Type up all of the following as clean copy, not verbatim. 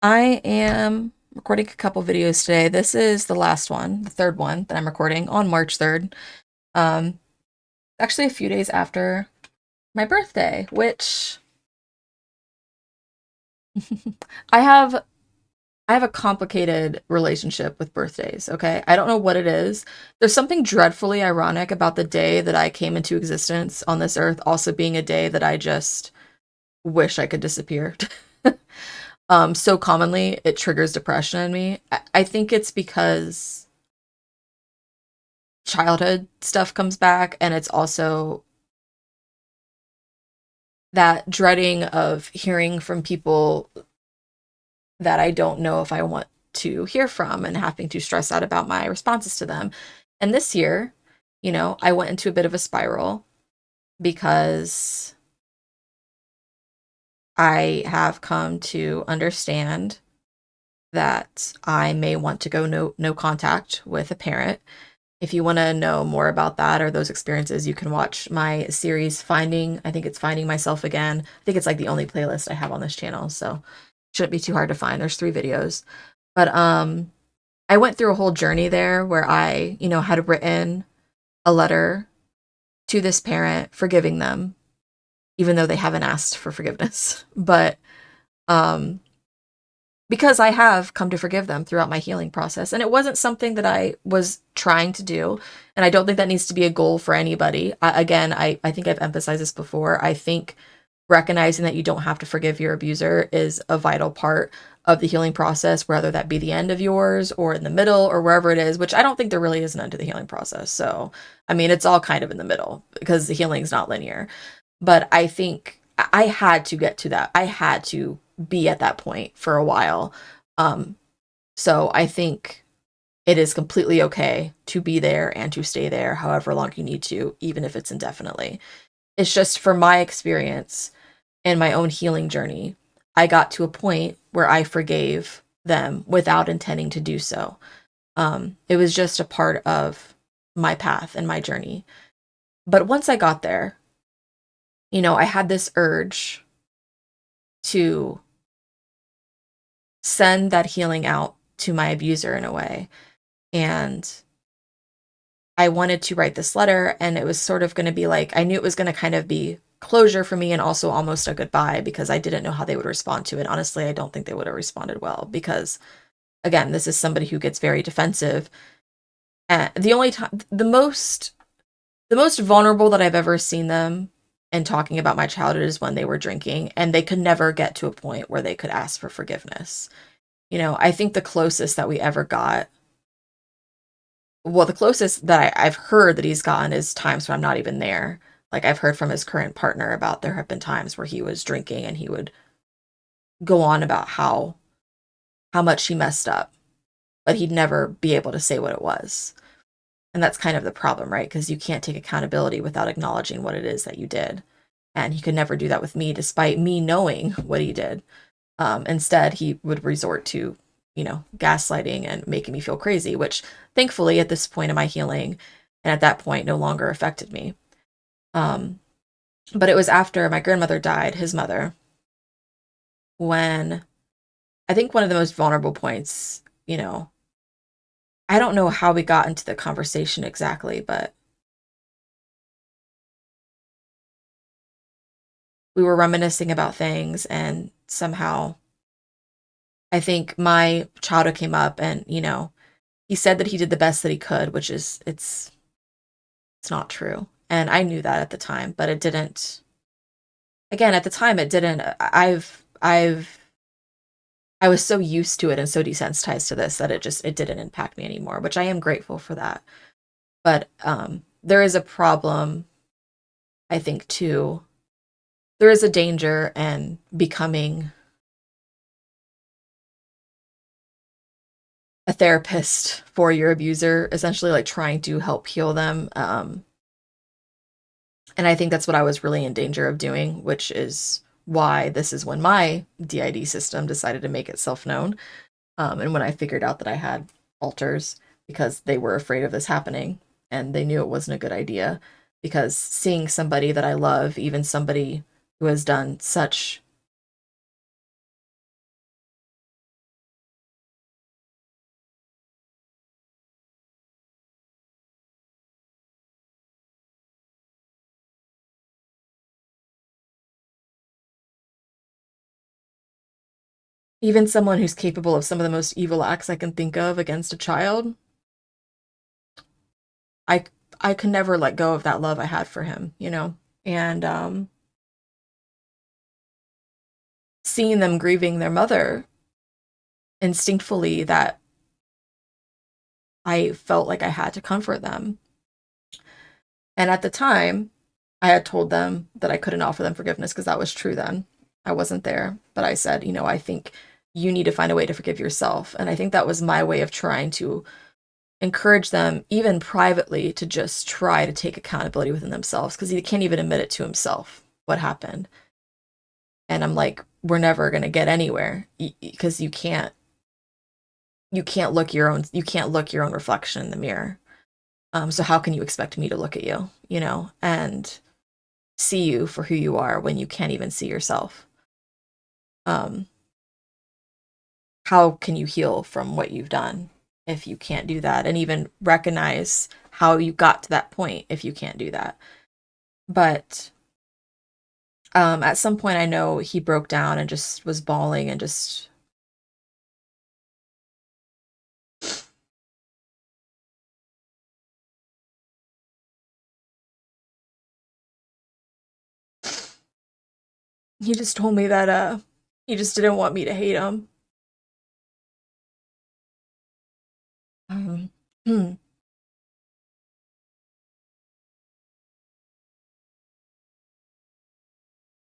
I am recording a couple videos today. This is the last one, the third one that I'm recording on March 3rd. Um, actually a few days after my birthday, which I have I have a complicated relationship with birthdays, okay? I don't know what it is. There's something dreadfully ironic about the day that I came into existence on this earth also being a day that I just wish I could disappear. So commonly it triggers depression in me. I think it's because childhood stuff comes back, and it's also that dreading of hearing from people that I don't know if I want to hear from and having to stress out about my responses to them. And this year, I went into a bit of a spiral because I have come to understand that I may want to go no contact with a parent. If you want to know more about that or those experiences, you can watch my series I think it's Finding Myself Again. I think it's like the only playlist I have on this channel, so shouldn't be too hard to find. There's 3 videos. But I went through a whole journey there where I, had written a letter to this parent forgiving them, even though they haven't asked for forgiveness. But um because I have come to forgive them throughout my healing process. And it wasn't something that I was trying to do. And I don't think that needs to be a goal for anybody. I think I've emphasized this before. I think recognizing that you don't have to forgive your abuser is a vital part of the healing process, whether that be the end of yours or in the middle or wherever it is, which I don't think there really is an end to the healing process. So, I mean, it's all kind of in the middle because the healing's not linear. But I think I had to get to that. I had to be at that point for a while. Um, so I think it is completely okay to be there and to stay there however long you need to, even if it's indefinitely. It's just for my experience and my own healing journey, I got to a point where I forgave them without intending to do so. It was just a part of my path and my journey. But once I got there, I had this urge to send that healing out to my abuser in a way. And I wanted to write this letter, and it was sort of going to be like, I knew it was going to kind of be closure for me and also almost a goodbye because I didn't know how they would respond to it. Honestly, I don't think they would have responded well because, again, this is somebody who gets very defensive. And the only time, the most vulnerable that I've ever seen them in talking about my childhood is when they were drinking, and they could never get to a point where they could ask for forgiveness. I think the closest that we ever got, well, the closest that I've heard that he's gotten is times when I'm not even there. Like I've heard from his current partner about there have been times where he was drinking and he would go on about how much he messed up, but he'd never be able to say what it was. And that's kind of the problem, right? Because you can't take accountability without acknowledging what it is that you did. And he could never do that with me, despite me knowing what he did. Instead, he would resort to, gaslighting and making me feel crazy, which thankfully at this point in my healing and at that point no longer affected me. Um, but it was after my grandmother died, his mother, when I think one of the most vulnerable points, I don't know how we got into the conversation exactly, but we were reminiscing about things, and somehow I think my childhood came up, and he said that he did the best that he could, which is it's not true. And I knew that at the time, but it didn't, again, at the time it didn't. I was so used to it and so desensitized to this that it didn't impact me anymore, which I am grateful for that. But there is a problem, I think, too. There is a danger in becoming a therapist for your abuser, essentially like trying to help heal them. And I think that's what I was really in danger of doing, which is why this is when my DID system decided to make itself known. And when I figured out that I had alters because they were afraid of this happening and they knew it wasn't a good idea. Because seeing somebody that I love, even somebody who has done such even someone who's capable of some of the most evil acts I can think of against a child, I I could never let go of that love I had for him, you know? And seeing them grieving their mother, instinctively that I felt like I had to comfort them. And at the time, I had told them that I couldn't offer them forgiveness because that was true then. I wasn't there, but I said, you know, I think you need to find a way to forgive yourself. And I think that was my way of trying to encourage them, even privately, to just try to take accountability within themselves because he can't even admit it to himself what happened. And I'm like, we're never going to get anywhere because you can't look your own reflection in the mirror. So how can you expect me to look at you, you know, and see you for who you are when you can't even see yourself? Um, how can you heal from what you've done if you can't do that, and even recognize how you got to that point if you can't do that? But at some point, I know he broke down and just was bawling and just he just told me that he just didn't want me to hate him. Um, hmm.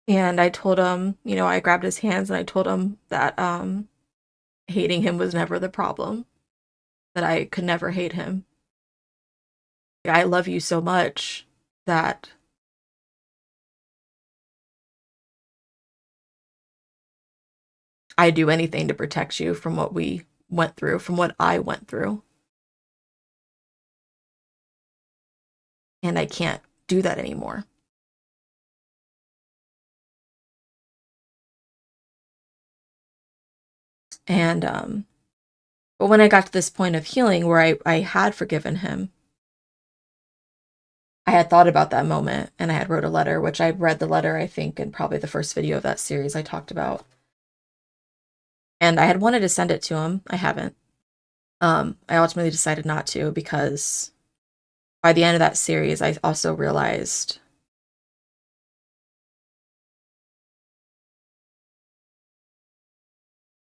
And I told him, you know, I grabbed his hands and I told him that hating him was never the problem, that I could never hate him. I love you so much that I do anything to protect you from what we went through, from what I went through. And I can't do that anymore. And but when I got to this point of healing where I had forgiven him, I had thought about that moment and I had wrote a letter, which I read the letter, I think, in probably the first video of that series I talked about. And I had wanted to send it to him. I haven't. I ultimately decided not to because by the end of that series, I also realized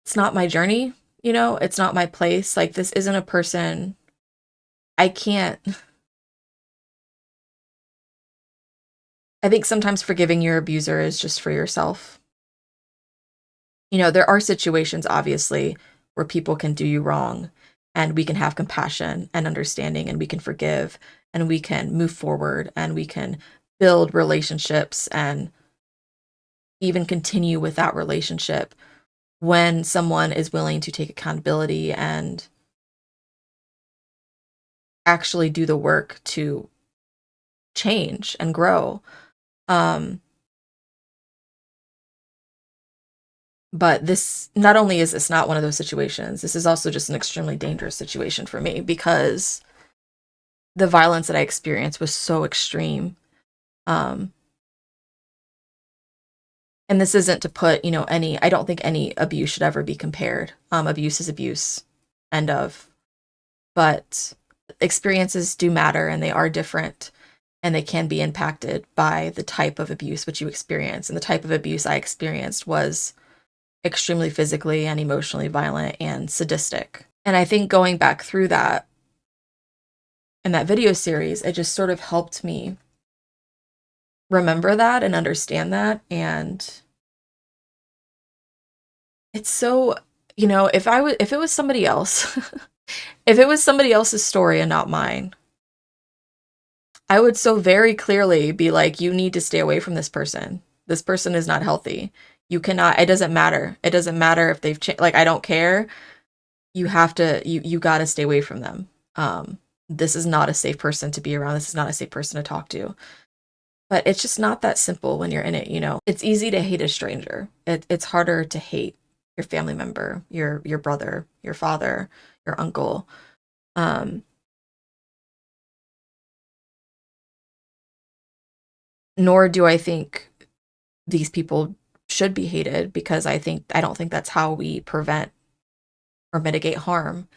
it's not my journey, you know, it's not my place. Like, this isn't a person I can't. I think sometimes forgiving your abuser is just for yourself. You know, there are situations, obviously, where people can do you wrong, and we can have compassion and understanding, and we can forgive, and we can move forward, and we can build relationships and even continue with that relationship when someone is willing to take accountability and actually do the work to change and grow. Um, but this, not only is this not one of those situations, this is also just an extremely dangerous situation for me because the violence that I experienced was so extreme. Um, and this isn't to put, you know, I don't think any abuse should ever be compared. Abuse is abuse, end of. But experiences do matter and they are different and they can be impacted by the type of abuse which you experience. And the type of abuse I experienced was extremely physically and emotionally violent and sadistic. And I think going back through that in that video series, it just sort of helped me remember that and understand that. And it's so, you know, if it was somebody else, if it was somebody else's story and not mine, I would so very clearly be like, you need to stay away from this person. This person is not healthy. You cannot, it doesn't matter. It doesn't matter if they've changed. Like, I don't care. You have to, you got to stay away from them. This is not a safe person to be around. This is not a safe person to talk to. But it's just not that simple when you're in it, you know. It's easy to hate a stranger. It's harder to hate your family member, your brother, your father, your uncle. Um, Nor do I think these people should be hated, because I don't think that's how we prevent or mitigate harm.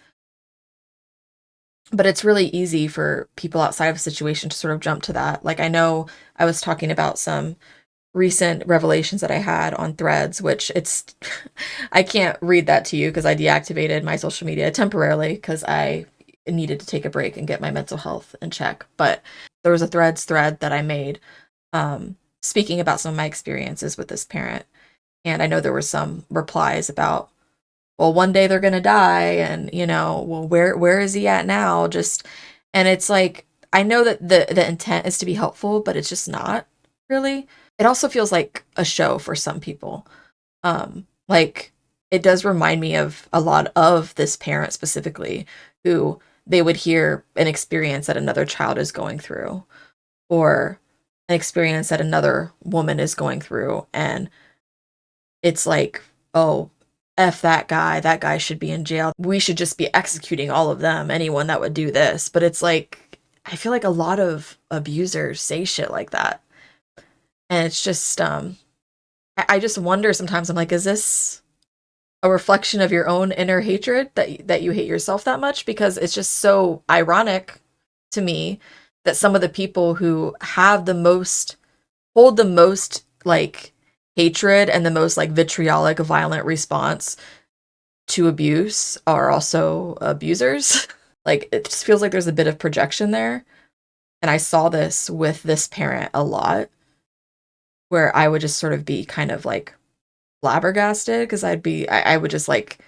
But it's really easy for people outside of a situation to sort of jump to that. Like, I know I was talking about some recent revelations that I had on Threads, which it's I can't read that to you because I deactivated my social media temporarily because I needed to take a break and get my mental health in check. But there was a Threads thread that I made, speaking about some of my experiences with this parent. And I know there were some replies about, well, one day they're gonna die, and well, where is he at now? Just, and it's like, I know that the intent is to be helpful, but it's just not really. It also feels like a show for some people. Like, it does remind me of a lot of this parent specifically, who they would hear an experience that another child is going through, or an experience that another woman is going through, and it's like, oh, F that guy should be in jail. We should just be executing all of them, anyone that would do this. But it's like, I feel like a lot of abusers say shit like that. And it's just, I just wonder sometimes, I'm like, is this a reflection of your own inner hatred that you hate yourself that much? Because it's just so ironic to me that some of the people who have the most, hold the most, like, hatred and the most, like, vitriolic, violent response to abuse are also abusers. Like, it just feels like there's a bit of projection there. And I saw this with this parent a lot, where I would just sort of be kind of like flabbergasted, because I would just, like,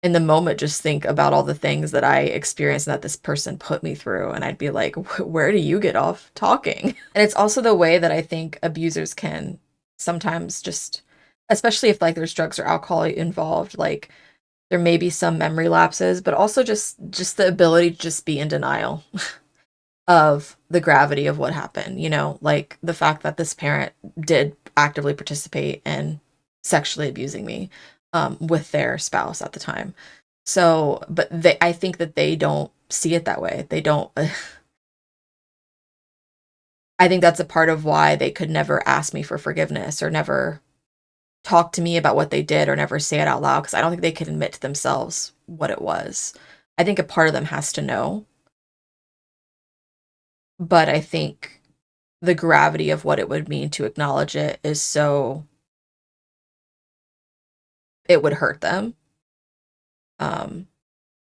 in the moment, just think about all the things that I experienced and that this person put me through. And I'd be like, where do you get off talking? And it's also the way that I think abusers can sometimes just, especially if, like, there's drugs or alcohol involved, like, there may be some memory lapses, but also just the ability to just be in denial of the gravity of what happened, like the fact that this parent did actively participate in sexually abusing me, with their spouse at the time. So, but I think that they don't see it that way. They don't. I think that's a part of why they could never ask me for forgiveness, or never talk to me about what they did, or never say it out loud, because I don't think they could admit to themselves what it was. I think a part of them has to know, but I think the gravity of what it would mean to acknowledge it is so, it would hurt them. Um,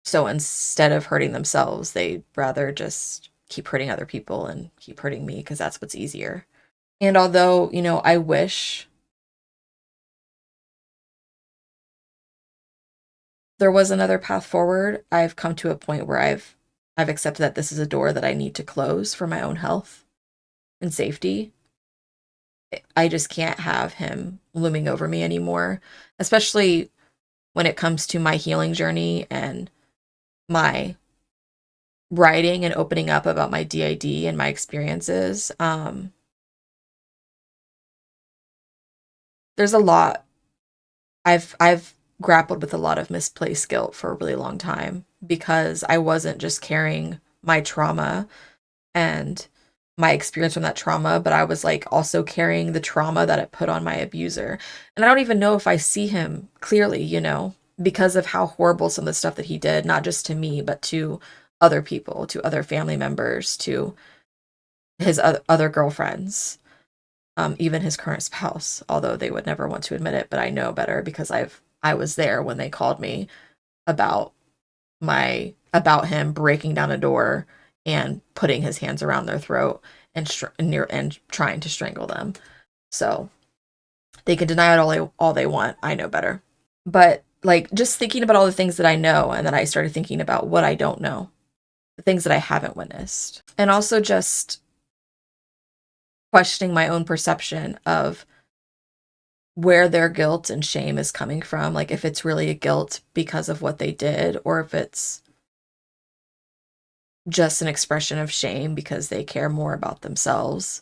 so instead of hurting themselves, they'd rather just keep hurting other people and keep hurting me, because that's what's easier. And although, I wish there was another path forward, I've come to a point where I've accepted that this is a door that I need to close for my own health and safety. I just can't have him looming over me anymore, especially when it comes to my healing journey and my writing and opening up about my DID and my experiences. There's a lot. I've grappled with a lot of misplaced guilt for a really long time, because I wasn't just carrying my trauma and my experience from that trauma, but I was, like, also carrying the trauma that it put on my abuser. And I don't even know if I see him clearly, because of how horrible some of the stuff that he did, not just to me, but to other people, to other family members, to his other girlfriends, even his current spouse, although they would never want to admit it, but I know better, because I was there when they called me about about him breaking down a door and putting his hands around their throat and trying to strangle them. So they can deny it all they want. I know better. But, like, just thinking about all the things that I know, and then I started thinking about what I don't know, the things that I haven't witnessed, and also just questioning my own perception of where their guilt and shame is coming from. Like, if it's really a guilt because of what they did, or if it's just an expression of shame because they care more about themselves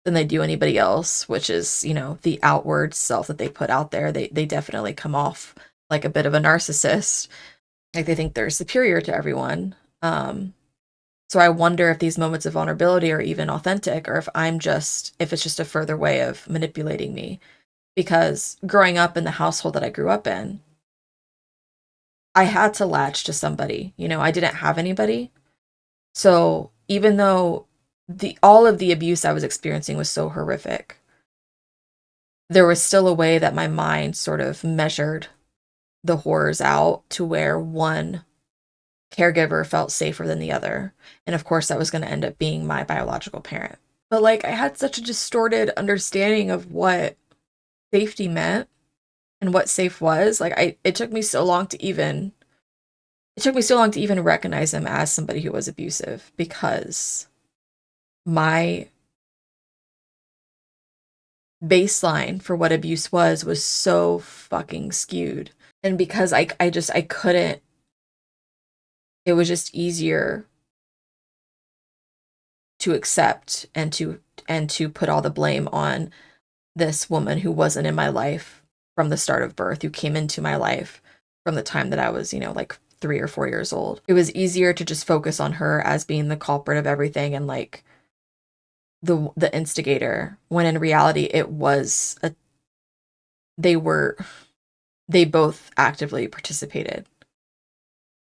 than they do anybody else, which is, the outward self that they put out there. They definitely come off like a bit of a narcissist. Like, they think they're superior to everyone. So I wonder if these moments of vulnerability are even authentic, or if it's just a further way of manipulating me. because growing up in the household that I grew up in, I had to latch to somebody. I didn't have anybody. So even though all of the abuse I was experiencing was so horrific, there was still a way that my mind sort of measured the horrors out to where one caregiver felt safer than the other. And of course, that was going to end up being my biological parent. But like, I had such a distorted understanding of what safety meant and what safe was. Like, it took me so long to even recognize him as somebody who was abusive, because my baseline for what abuse was so fucking skewed. And because I couldn't, it was just easier to accept and to put all the blame on this woman who wasn't in my life from the start of birth, who came into my life from the time that I was, like 3 or 4 years old. It was easier to just focus on her as being the culprit of everything and like the instigator, when in reality they both actively participated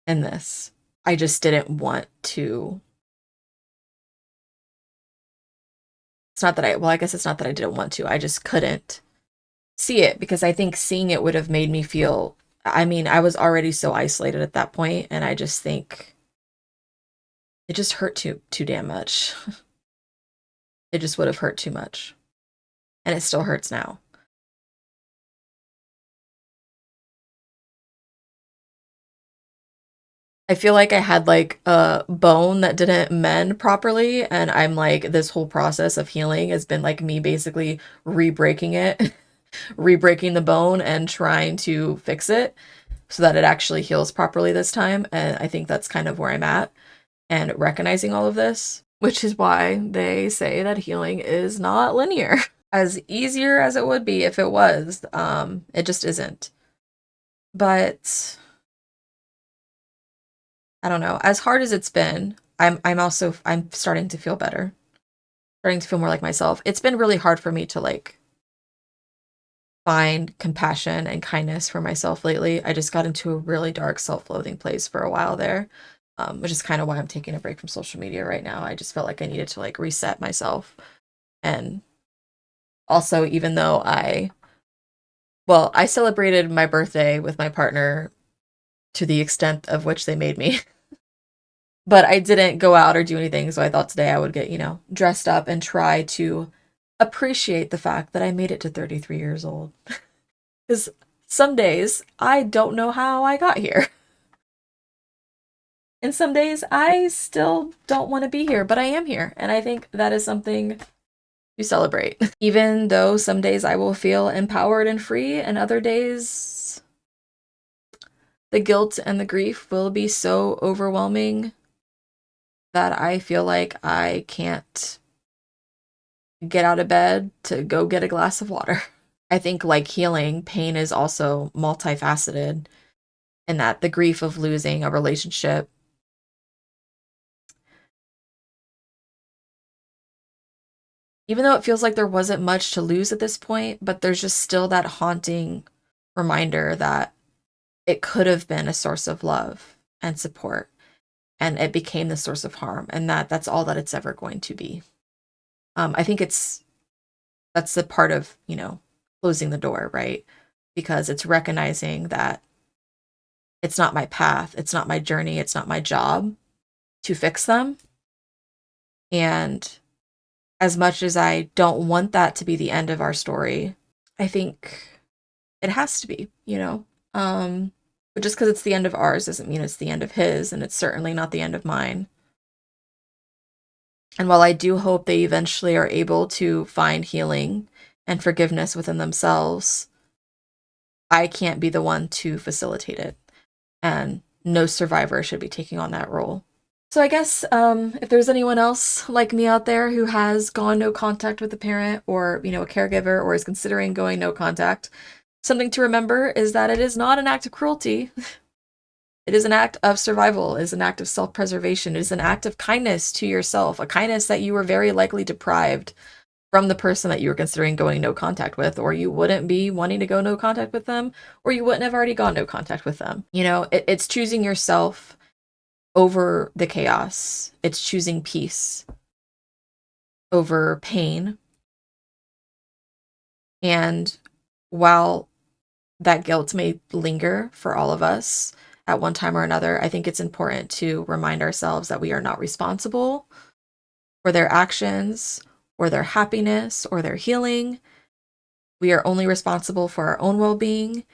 in this. I just didn't want to. I guess it's not that I didn't want to. I just couldn't see it, because I think seeing it would have made me feel, I was already so isolated at that point, and I just think it just hurt too damn much. It just would have hurt too much. And it still hurts now. I feel like I had like a bone that didn't mend properly, and I'm like, this whole process of healing has been like me basically re-breaking it, re-breaking the bone and trying to fix it so that it actually heals properly this time. And I think that's kind of where I'm at, and recognizing all of this, which is why they say that healing is not linear. As easier as it would be if it was, it just isn't. But I don't know. As hard as it's been, I'm starting to feel better. Starting to feel more like myself. It's been really hard for me to like find compassion and kindness for myself lately. I just got into a really dark self-loathing place for a while there, which is kind of why I'm taking a break from social media right now. I just felt like I needed to like reset myself. And also, even though I celebrated my birthday with my partner to the extent of which they made me. But I didn't go out or do anything, so I thought today I would get, dressed up and try to appreciate the fact that I made it to 33 years old. Because some days I don't know how I got here. And some days I still don't want to be here, but I am here. And I think that is something to celebrate. Even though some days I will feel empowered and free, and other days the guilt and the grief will be so overwhelming that I feel like I can't get out of bed to go get a glass of water. I think like healing, pain is also multifaceted, in that the grief of losing a relationship, even though it feels like there wasn't much to lose at this point, but there's just still that haunting reminder that it could have been a source of love and support, and it became the source of harm, and that's all that it's ever going to be. I think that's the part of, closing the door, right? Because it's recognizing that it's not my path, it's not my journey, it's not my job to fix them. And as much as I don't want that to be the end of our story, I think it has to be, but just because it's the end of ours doesn't mean it's the end of his, and it's certainly not the end of mine. And while I do hope they eventually are able to find healing and forgiveness within themselves, I can't be the one to facilitate it. And no survivor should be taking on that role. So I guess if there's anyone else like me out there who has gone no contact with a parent, or, a caregiver, or is considering going no contact, something to remember is that it is not an act of cruelty. It is an act of survival. It is an act of self-preservation. It is an act of kindness to yourself, a kindness that you were very likely deprived from the person that you were considering going no contact with, or you wouldn't be wanting to go no contact with them, or you wouldn't have already gone no contact with them. You know, it's choosing yourself over the chaos. It's choosing peace over pain. And while that guilt may linger for all of us at one time or another, I think it's important to remind ourselves that we are not responsible for their actions or their happiness or their healing. We are only responsible for our own well-being,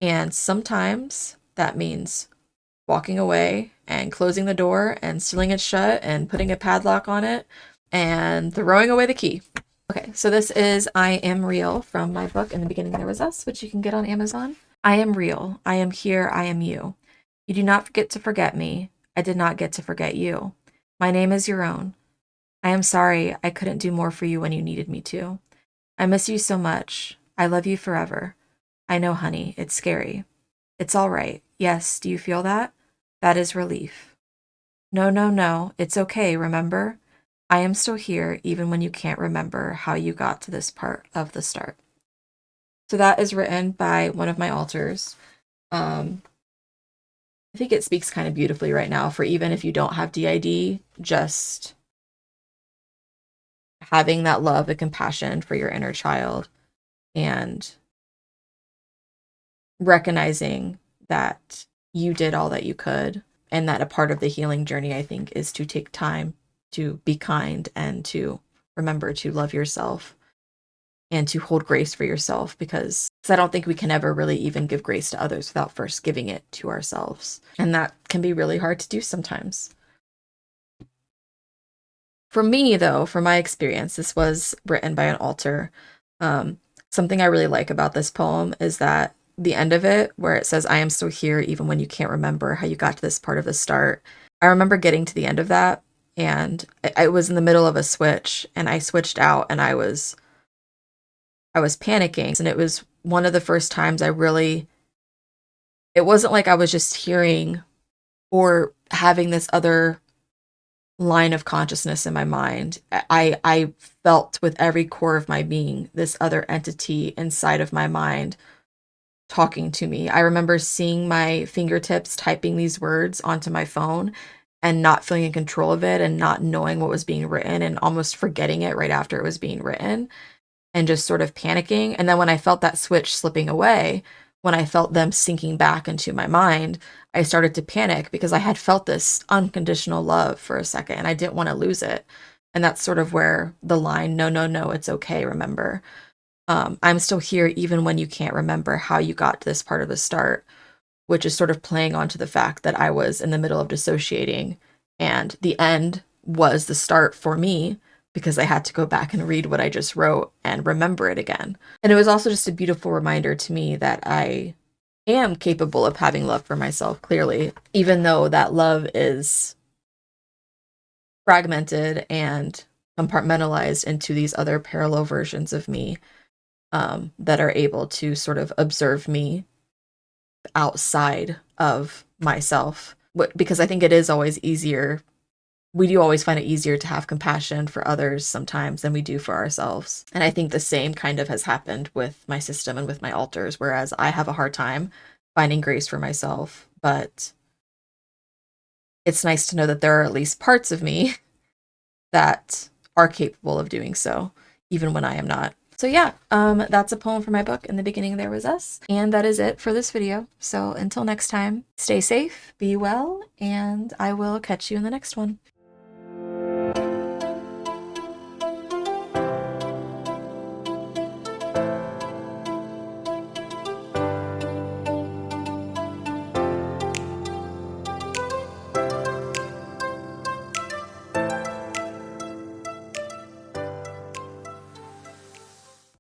and sometimes that means walking away and closing the door and sealing it shut and putting a padlock on it and throwing away the key. Okay, so this is I Am Real from my book In the Beginning There Was Us, which you can get on Amazon. I am real. I am here. I am you. You do not get to forget me. I did not get to forget you. My name is your own. I am sorry I couldn't do more for you when you needed me to. I miss you so much. I love you forever. I know, honey, it's scary. It's all right. Yes, do you feel that? That is relief. No, no, no. It's okay, remember? I am still here even when you can't remember how you got to this part of the start. So that is written by one of my alters. I think it speaks kind of beautifully right now for even if you don't have DID, just having that love and compassion for your inner child and recognizing that you did all that you could, and that a part of the healing journey, I think, is to take time to be kind and to remember to love yourself and to hold grace for yourself, because I don't think we can ever really even give grace to others without first giving it to ourselves. And that can be really hard to do sometimes. For me, though, from my experience, this was written by an alter. Something I really like about this poem is that the end of it, where it says, I am still here even when you can't remember how you got to this part of the start. I remember getting to the end of that, and I was in the middle of a switch, and I switched out, and I was panicking. And it was one of the first times it wasn't like I was just hearing or having this other line of consciousness in my mind. I felt with every core of my being this other entity inside of my mind talking to me. I remember seeing my fingertips typing these words onto my phone and not feeling in control of it and not knowing what was being written and almost forgetting it right after it was being written and just sort of panicking. And then when I felt that switch slipping away, when I felt them sinking back into my mind, I started to panic because I had felt this unconditional love for a second and I didn't want to lose it. And that's sort of where the line, no, no, no, it's okay, remember. I'm still here even when you can't remember how you got to this part of the start, which is sort of playing onto the fact that I was in the middle of dissociating and the end was the start for me because I had to go back and read what I just wrote and remember it again. And it was also just a beautiful reminder to me that I am capable of having love for myself, clearly, even though that love is fragmented and compartmentalized into these other parallel versions of me that are able to sort of observe me outside of myself. Because I think it is always easier. We do always find it easier to have compassion for others sometimes than we do for ourselves. And I think the same kind of has happened with my system and with my alters, whereas I have a hard time finding grace for myself. But it's nice to know that there are at least parts of me that are capable of doing so, even when I am not. So yeah, that's a poem from my book, In the Beginning There Was Us. And that is it for this video. So until next time, stay safe, be well, and I will catch you in the next one.